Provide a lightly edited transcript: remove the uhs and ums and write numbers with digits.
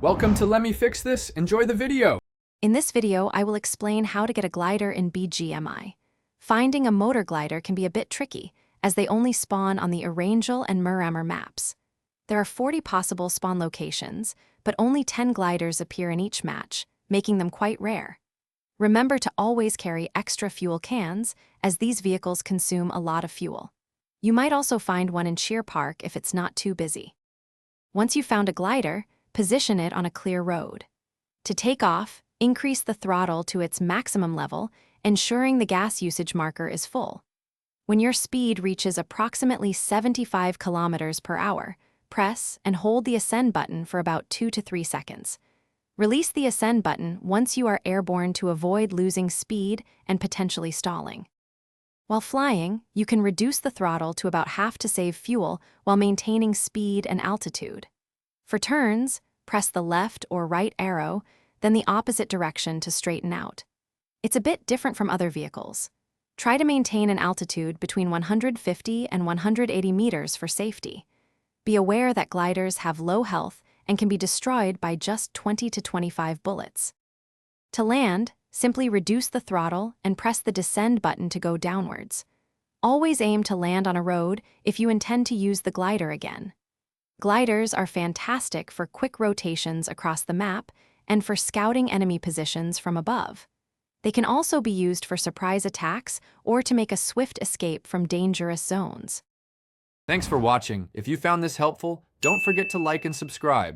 Welcome to Let Me Fix This. Enjoy the video. In this video, I will explain how to get a glider in BGMI. Finding a motor glider can be a bit tricky, as they only spawn on the Erangel and Miramar maps. There are 40 possible spawn locations, but only 10 gliders appear in each match, making them quite rare. Remember to always carry extra fuel cans, as these vehicles consume a lot of fuel. You might also find one in Sheer Park if it's not too busy. Once you've found a glider, position it on a clear road. To take off, increase the throttle to its maximum level, ensuring the gas usage marker is full. When your speed reaches approximately 75 kilometers per hour, press and hold the ascend button for about 2 to 3 seconds. Release the ascend button once you are airborne to avoid losing speed and potentially stalling. While flying, you can reduce the throttle to about half to save fuel while maintaining speed and altitude. For turns, press the left or right arrow, then the opposite direction to straighten out. It's a bit different from other vehicles. Try to maintain an altitude between 150 and 180 meters for safety. Be aware that gliders have low health and can be destroyed by just 20 to 25 bullets. To land, simply reduce the throttle and press the descend button to go downwards. Always aim to land on a road if you intend to use the glider again. Gliders are fantastic for quick rotations across the map and for scouting enemy positions from above. They can also be used for surprise attacks or to make a swift escape from dangerous zones. Thanks for watching. If you found this helpful, don't forget to like and subscribe.